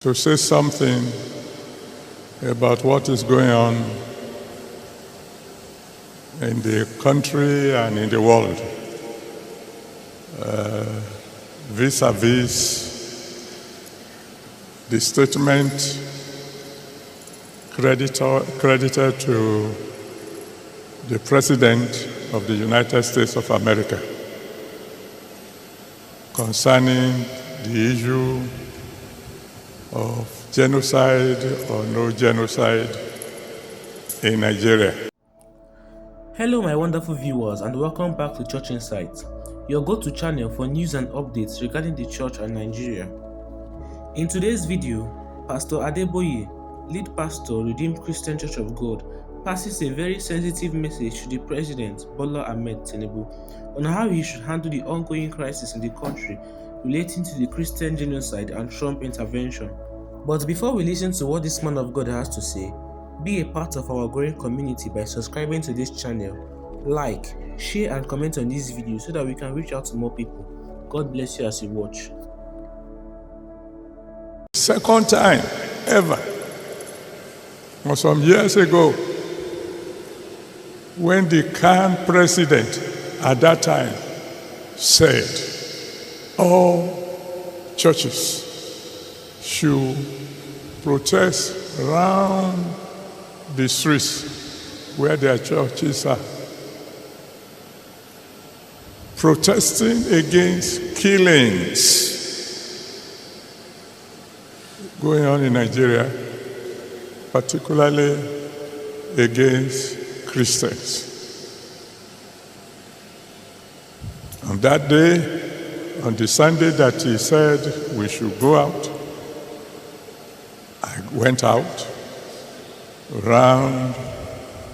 to say something about what is going on in the country and in the world vis-a-vis the statement credited to the President of the United States of America concerning the issue of genocide or no genocide in Nigeria. Hello my wonderful viewers and welcome back to Church Insights, your go-to channel for news and updates regarding the church and Nigeria. In today's video, Pastor Adeboye, lead pastor, Redeemed Christian Church of God, passes a very sensitive message to the President, Bola Ahmed Tinubu, on how he should handle the ongoing crisis in the country relating to the Christian genocide and Trump intervention. But before we listen to what this man of God has to say, be a part of our growing community by subscribing to this channel, like, share and comment on this video so that we can reach out to more people. God bless you as you watch. Second time ever, or some years ago, when the calm president at that time said all churches should protest around the streets where their churches are, protesting against killings going on in Nigeria, particularly against Christians. On that day, on the Sunday that he said we should go out, I went out around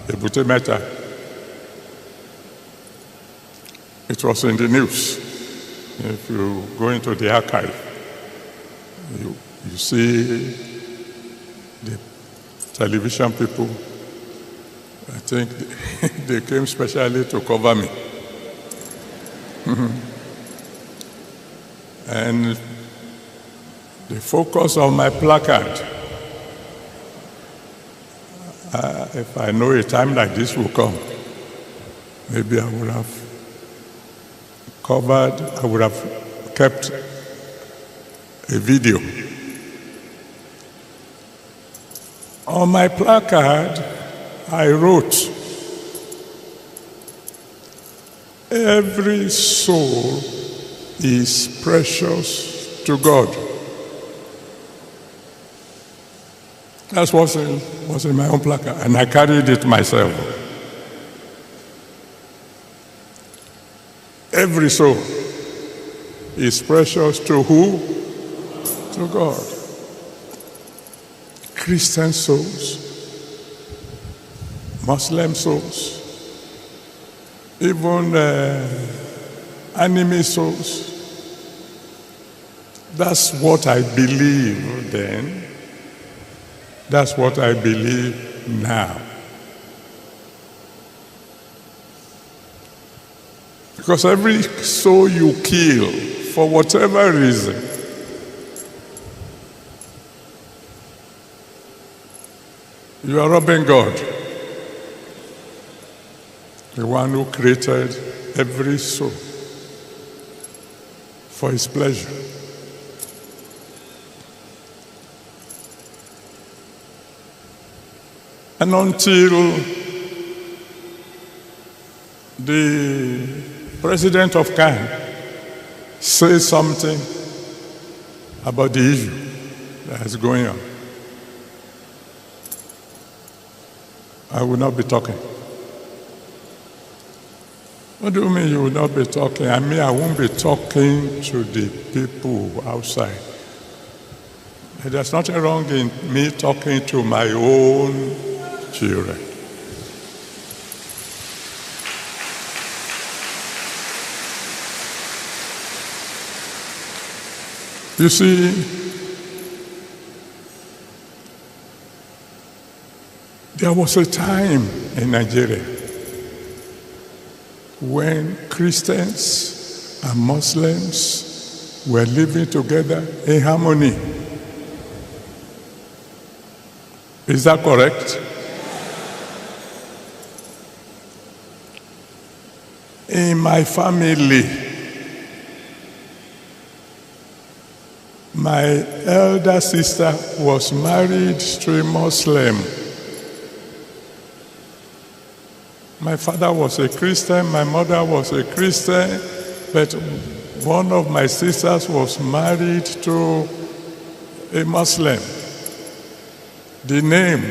Ebute Meta. It was in the news. If you go into the archive, you see the television people. I think they came specially to cover me. And the focus of my placard, if I know a time like this will come, maybe I would have kept a video. On my placard, I wrote, "Every soul is precious to God." That's what was in my own placard, and I carried it myself. Every soul is precious to who? To God. Christian souls, Muslim souls, even enemy souls. That's what I believe then. That's what I believe now. Because every soul you kill, for whatever reason, you are robbing God, the one who created every soul for his pleasure. And until the president of Cannes says something about the issue that is going on, I will not be talking. What do you mean you will not be talking? I mean, I won't be talking to the people outside. There's nothing wrong in me talking to my own children. You see, there was a time in Nigeria when Christians and Muslims were living together in harmony. Is that correct? In my family, my elder sister was married to a Muslim. My father was a Christian, my mother was a Christian, but one of my sisters was married to a Muslim. The name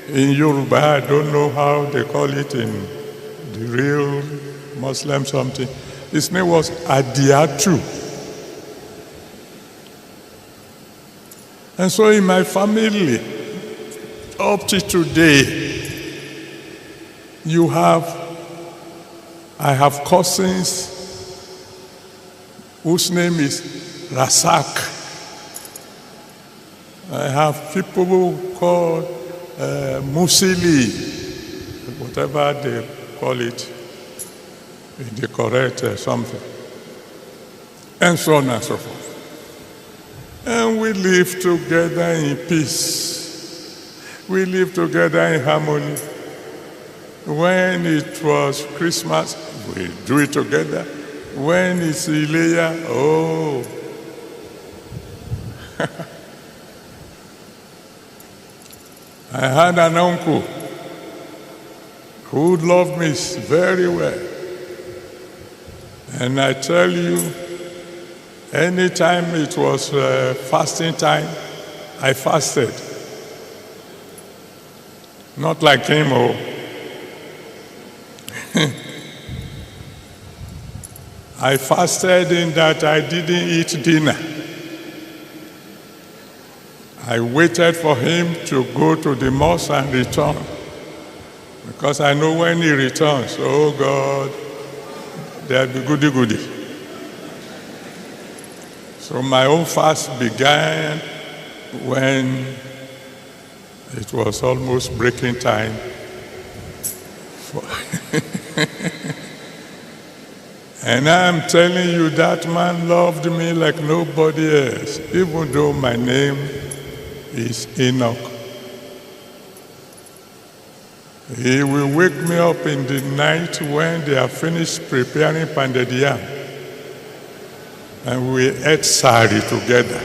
in Yoruba, I don't know how they call it in the real Muslim something. His name was Adiatu. And so in my family, up to today, I have cousins whose name is Rasak. I have people who call Musili, whatever they call it, in the correct something, and so on and so forth. And we live together in peace. We live together in harmony. When it was Christmas, we do it together. When it's Ileya, oh. I had an uncle who loved me very well. And I tell you, anytime it was fasting time, I fasted. Not like him, oh. I fasted in that I didn't eat dinner. I waited for him to go to the mosque and return. Because I know when he returns, oh God, there'll be goody. So my own fast began when it was almost breaking time. And I'm telling you, that man loved me like nobody else, even though my name is Enoch. He will wake me up in the night when they are finished preparing pounded yam, and we ate sari together.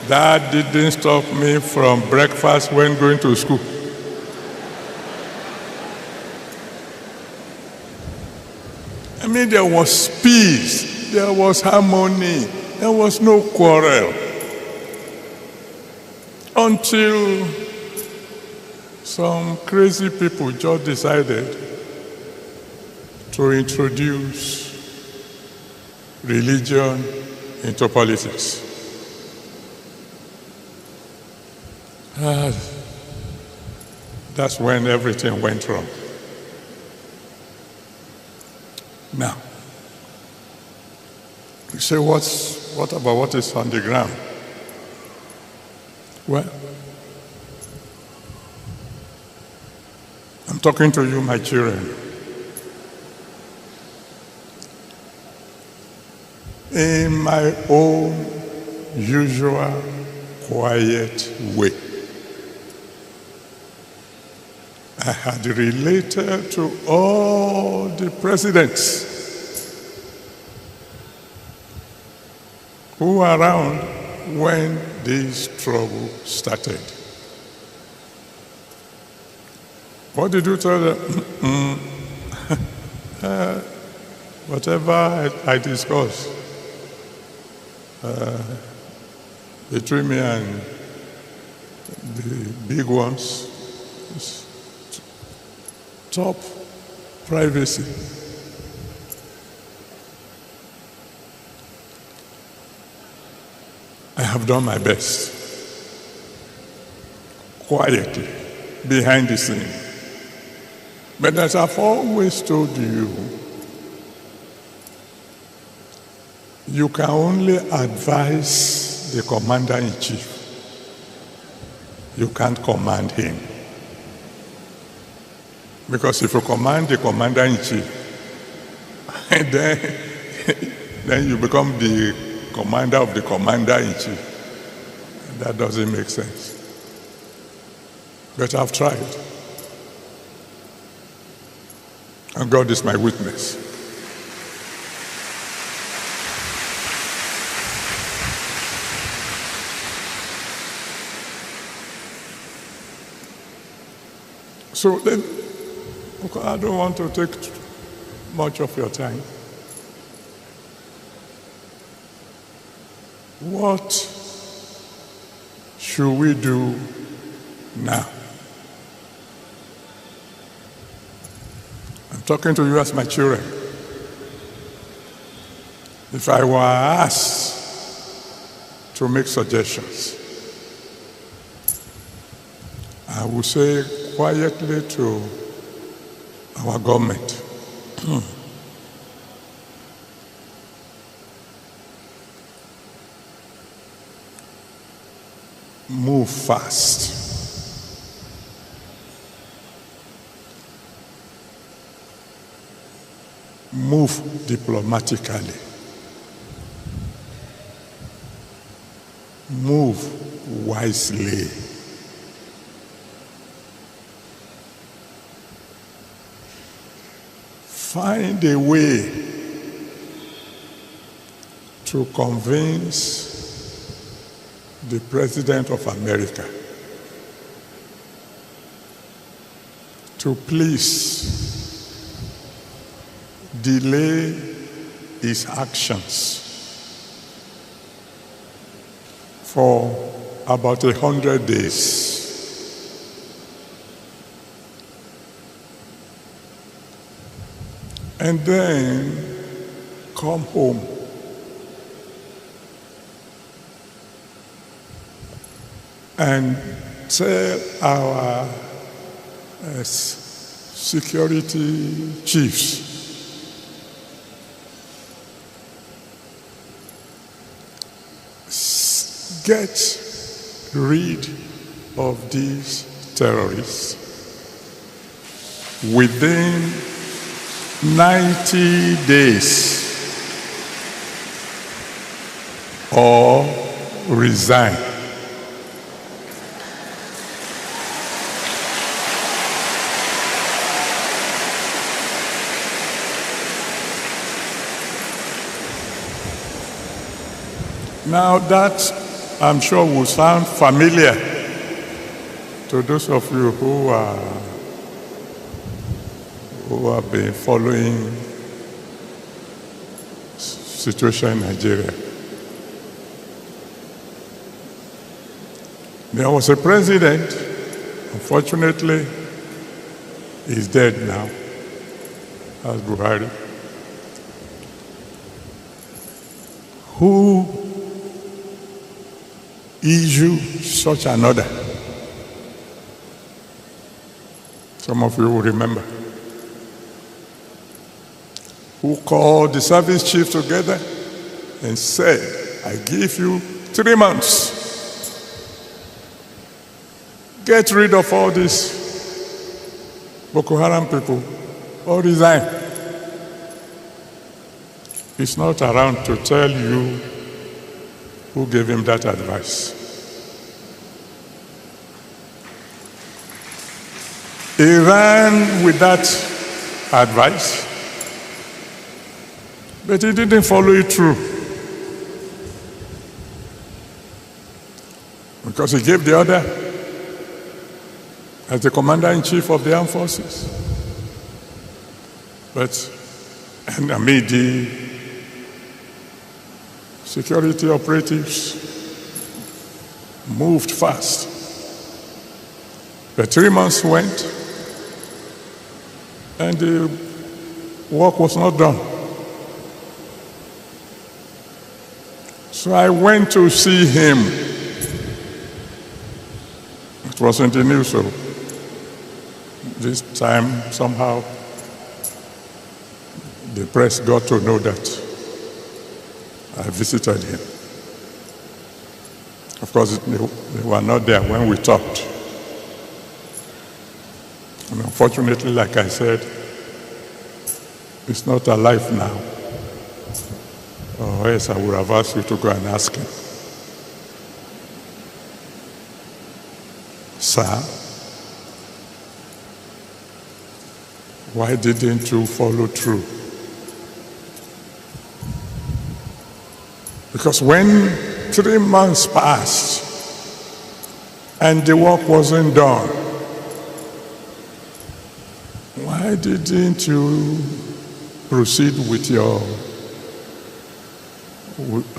That didn't stop me from breakfast when going to school. I mean, there was peace, there was harmony, there was no quarrel. Until some crazy people just decided to introduce religion into politics. That's when everything went wrong. Now, you say, what about what is on the ground? Well, I'm talking to you, my children. In my own usual quiet way, I had related to all the presidents who were around when this trouble started. What did you tell them? Whatever I discussed between me and the big ones is top privacy. I have done my best, quietly, behind the scene. But as I've always told you, you can only advise the commander-in-chief. You can't command him. Because if you command the commander-in-chief, then you become the commander of the commander-in-chief. That doesn't make sense. But I've tried. And God is my witness. So then, I don't want to take much of your time. What should we do now? I'm talking to you as my children. If I were asked to make suggestions, I would say quietly to our government, move fast. Move diplomatically. Move wisely. Find a way to convince the President of America to please delay his actions for about 100 days. And then come home and tell our security chiefs get rid of these terrorists within 90 days or resign. Now that, I'm sure, will sound familiar to those of you who have been following situation in Nigeria. There was a president, unfortunately, he's dead now, as Buhari, who issued such an order. Some of you will remember. Who called the service chief together and said, I give you 3 months. Get rid of all these Boko Haram people or resign. He's not around to tell you who gave him that advice. He ran with that advice, but he didn't follow it through. Because he gave the order as the commander-in-chief of the armed forces. But, the security operatives moved fast. But 3 months went, and the work was not done. So I went to see him. It was in the news, so this time somehow the press got to know that I visited him. Of course, they were not there when we talked. And unfortunately, like I said, he's not alive now. Or else I would have asked you to go and ask him. Sir, Why didn't you follow through? Because when 3 months passed and the work wasn't done, why didn't you proceed with your,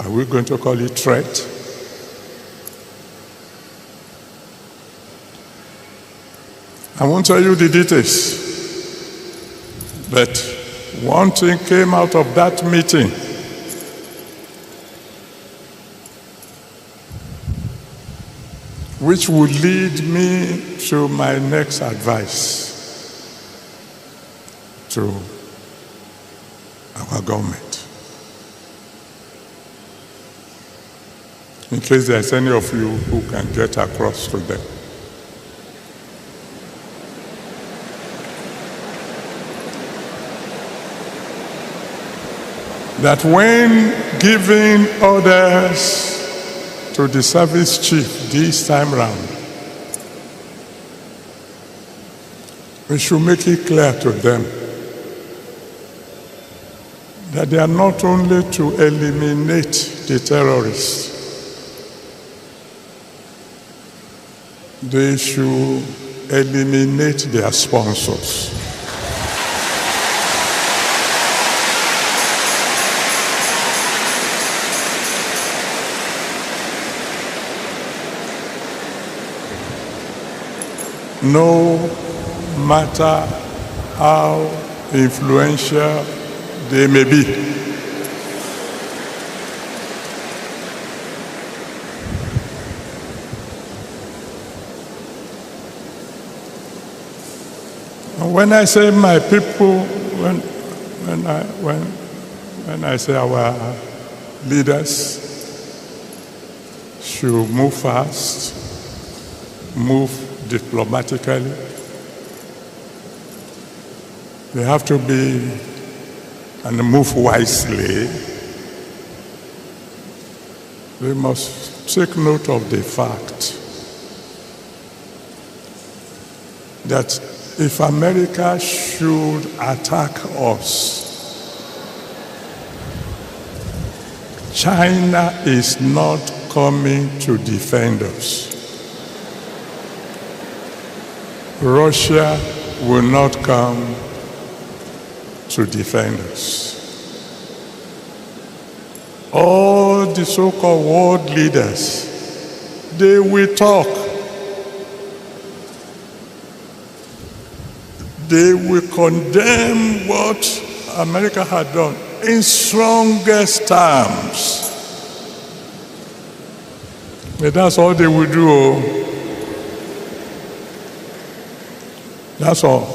are we going to call it threat? I won't tell you the details, but one thing came out of that meeting. Which would lead me to my next advice to our government. In case there's any of you who can get across to them. That when giving orders to the service chief this time round, we should make it clear to them that they are not only to eliminate the terrorists, they should eliminate their sponsors. No matter how influential they may be. And when I say my people, when I say our leaders should move fast, move diplomatically, they have to be and move wisely. They must take note of the fact that if America should attack us, China is not coming to defend us. Russia will not come to defend us. All the so-called world leaders, they will talk. They will condemn what America had done in strongest terms. But that's all they will do. That's all.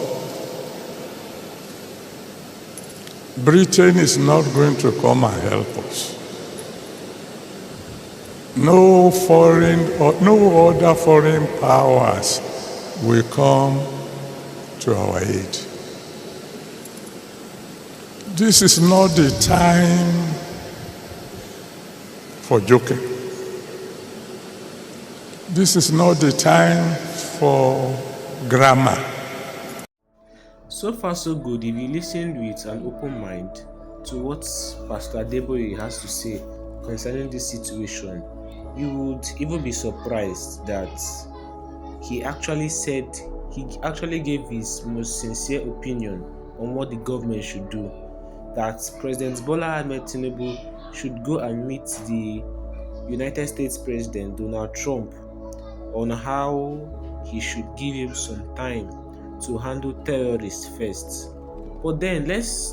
Britain is not going to come and help us. No foreign or no other foreign powers will come to our aid. This is not the time for joking. This is not the time for grammar. So far so good. If you listened with an open mind to what Pastor Adeboye has to say concerning this situation, you would even be surprised that he actually gave his most sincere opinion on what the government should do. That President Bola Ahmed Tinubu should go and meet the United States President Donald Trump on how he should give him some time to handle terrorists first. But then let's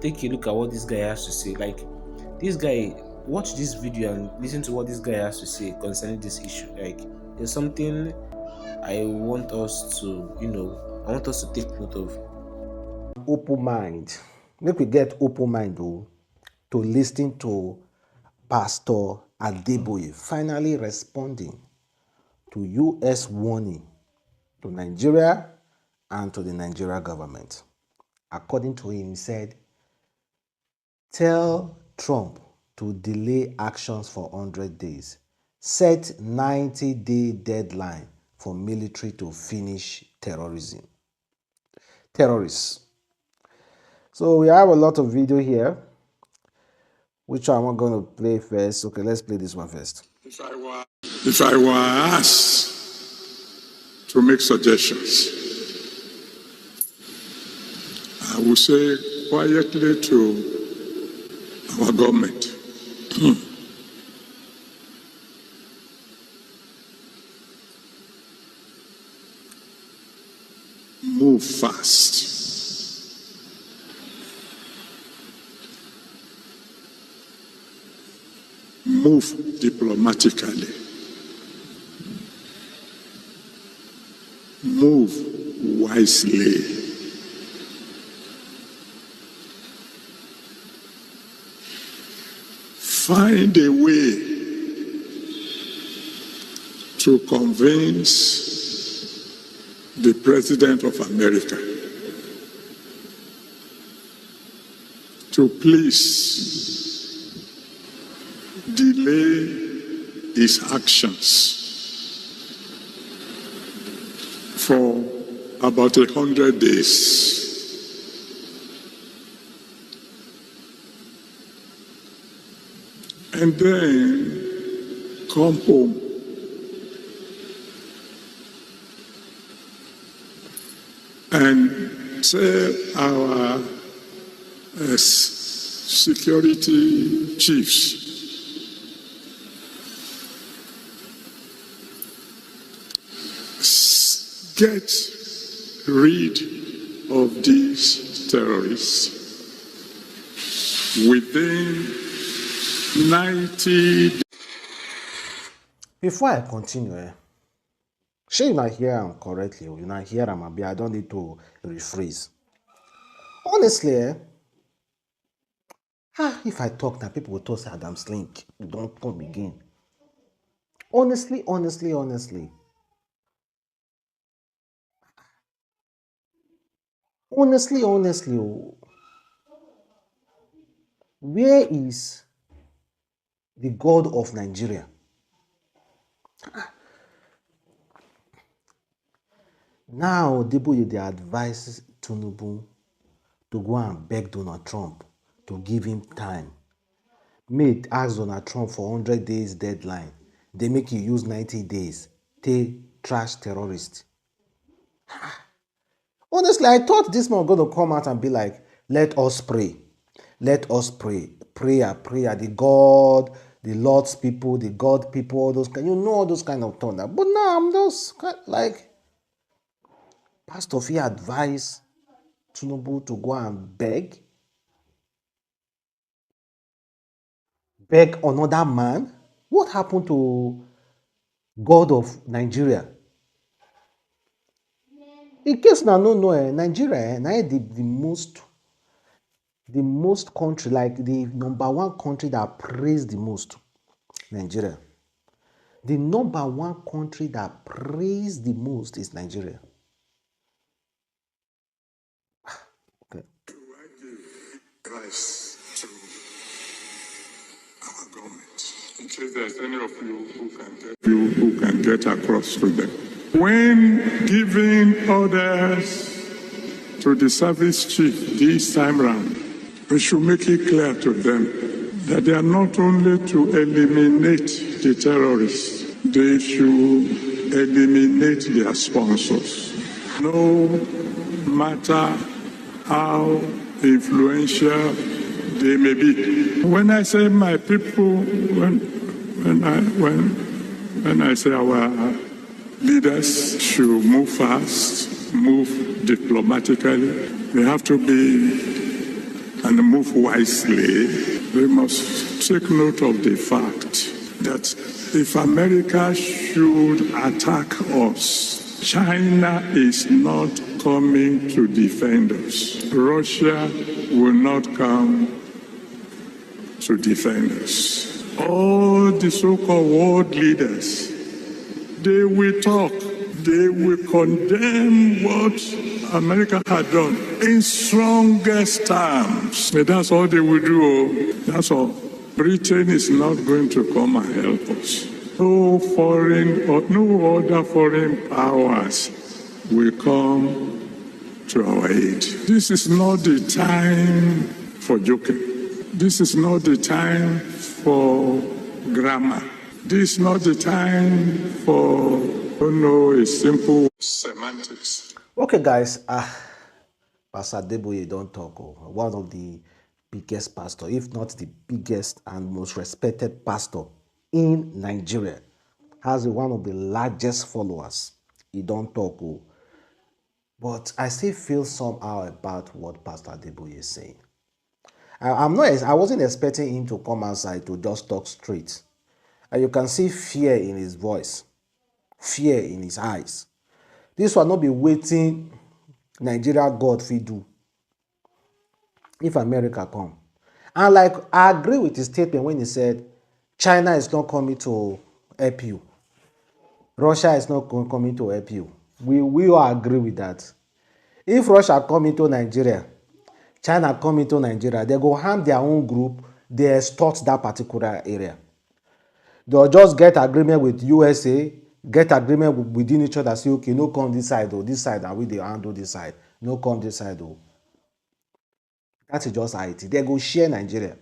take a look at what this guy has to say. Like, this guy, watch this video and listen to what this guy has to say concerning this issue. Like, there's something I want us to, take note of. Open mind. Make we get open mind though to listen to Pastor Adeboye finally responding to US warning to Nigeria and to the Nigerian government. According to him, he said, tell Trump to delay actions for 100 days. Set 90-day deadline for military to finish terrorism. Terrorists, So we have a lot of video here. Which one am I going to play first? Okay, let's play this one first. If I were asked to make suggestions, I would say quietly to our government, move fast. Move diplomatically. Move wisely. Find a way to convince the President of America to please delay his actions for about 100 days. And then come home. And tell our security chiefs get rid of these terrorists within 90 days. Before I continue, sure you not hear him correctly, or you not hear him, I don't need to rephrase. Honestly, if I talk now, people will talk say Adam Slink. You don't come again. Honestly. Where is the God of Nigeria? Now, Adeboye, they advise Tinubu to go and beg Donald Trump to give him time. May ask Donald Trump for 100 days deadline. They make you use 90 days. Take trash terrorists. Honestly, I thought this man was going to come out and be like, let us pray. Let us pray. Prayer. The God, the Lord's people, the God people, all those kind, all those kind of thunder. But now I'm just like, Pastor Fee advised Tinubu to go and beg another man. What happened to God of Nigeria? In case now no Nigeria now the most country, like the number one country that praise the most. Nigeria. The number one country that praise the most is Nigeria. Okay. Do I give advice to our government in case there's any of you who can get across to them? When giving orders to the service chief this time round, we should make it clear to them that they are not only to eliminate the terrorists, they should eliminate their sponsors. No matter how influential they may be. When I say my people, when I say our leaders should move fast, move diplomatically, they have to be and move wisely. We must take note of the fact that if America should attack us, China is not coming to defend us. Russia will not come to defend us. All the so-called world leaders, they will talk. They will condemn what America had done in strongest terms. But that's all they will do. That's all. Britain is not going to come and help us. No foreign or no other foreign powers will come to our aid. This is not the time for joking. This is not the time for grammar. This is not the time for, a simple semantics. Okay, guys, Pastor Adeboye don't talk. One of the biggest pastor, if not the biggest and most respected pastor in Nigeria, has one of the largest followers. He don't talk. But I still feel somehow about what Pastor Adeboye is saying. I wasn't expecting him to come outside to just talk straight. And you can see fear in his voice, fear in his eyes. This will not be waiting Nigeria God fit do if America come. And like I agree with his statement when he said China is not coming to help you. Russia is not coming to help you. We all agree with that. If Russia come into Nigeria, China come into Nigeria, they go harm their own group, they extort that particular area. They'll just get agreement with USA, get agreement within each other, say, okay, no come this side, this side, and we they handle this side. No come this side, That is just IT. They go share Nigeria.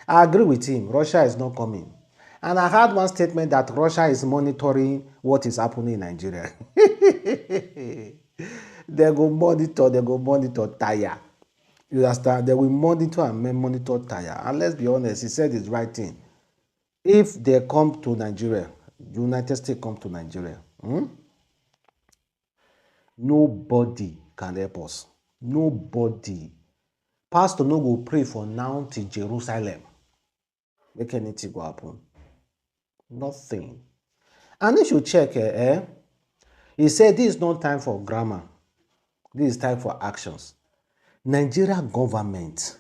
I agree with him. Russia is not coming. And I heard one statement that Russia is monitoring what is happening in Nigeria. They go monitor tire. You understand? They will monitor and monitor tire. And let's be honest, he said the right thing. If they come to Nigeria, United States come to Nigeria, nobody can help us. Nobody. Pastor no go pray for now to Jerusalem. Make anything go happen. Nothing. And if you check, he said this is not time for grammar. This is time for actions. Nigerian government.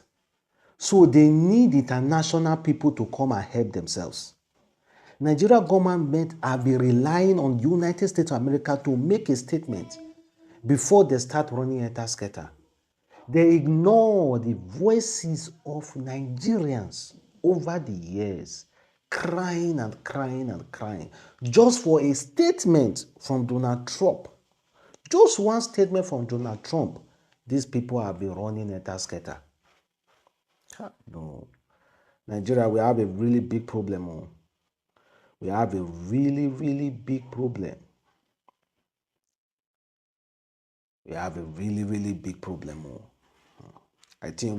So they need international people to come and help themselves. Nigerian government have been relying on the United States of America to make a statement before they start running enter-scatter. They ignore the voices of Nigerians over the years, crying and crying and crying, just for a statement from Donald Trump. Just one statement from Donald Trump, these people have been running enter-scatter. No. Nigeria, we have a really big problem. We have a really, really big problem. We have a really, really big problem. I think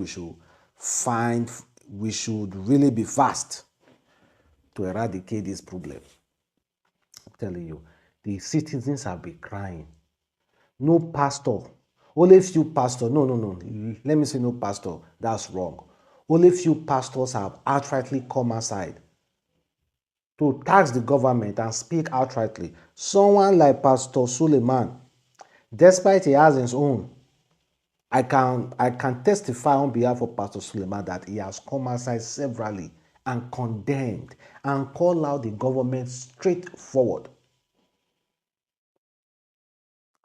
we should really be fast to eradicate this problem. I'm telling you, the citizens have been crying. No pastor, only few pastors, no, let me say no pastor, that's wrong. Only few pastors have outrightly come aside to tax the government and speak outrightly. Someone like Pastor Suleiman, despite he has his own, I can testify on behalf of Pastor Suleiman that he has come aside severally and condemned and called out the government straightforward.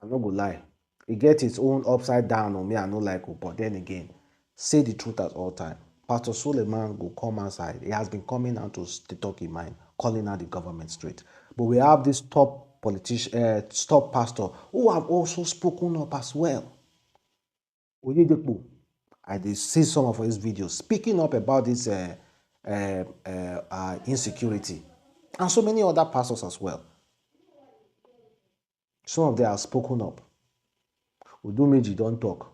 I'm not gonna lie. He gets his own upside down on me, I no like it, but then again, say the truth at all time. Pastor Suleiman will come outside. He has been coming out to talk in mind, calling out the government straight. But we have this top politician, top pastor who have also spoken up as well. I did see some of his videos speaking up about this insecurity, and so many other pastors as well. Some of them have spoken up. Udumeji don't talk.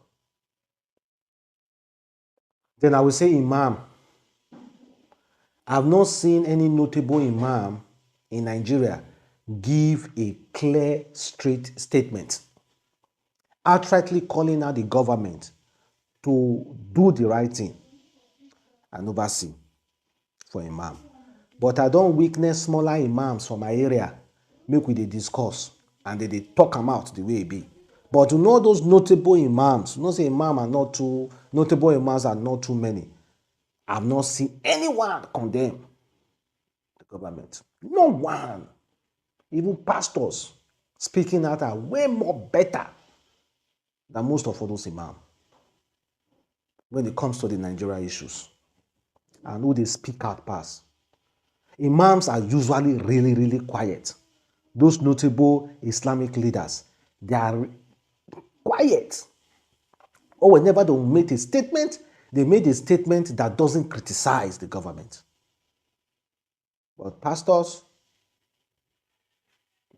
Then I will say imam. I've not seen any notable imam in Nigeria give a clear, straight statement, outrightly calling out the government to do the right thing. I never see for imam. But I don't witness smaller imams from my area make we dey discuss and they talk them out the way it be. But to know those notable imams, say notable imams are not too many. I've not seen anyone condemn the government. No one. Even pastors speaking out are way more better than most of those imams when it comes to the Nigeria issues and who they speak out past. Imams are usually really, really quiet. Those notable Islamic leaders, they are quiet. or whenever they made a statement, they made a statement that doesn't criticize the government. But pastors,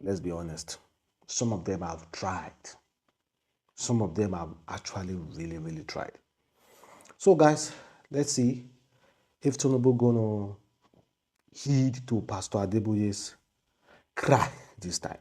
let's be honest, some of them have tried. Some of them have actually really, really tried. So guys, let's see if Tinubu gonna heed to Pastor Adeboye's cry this time.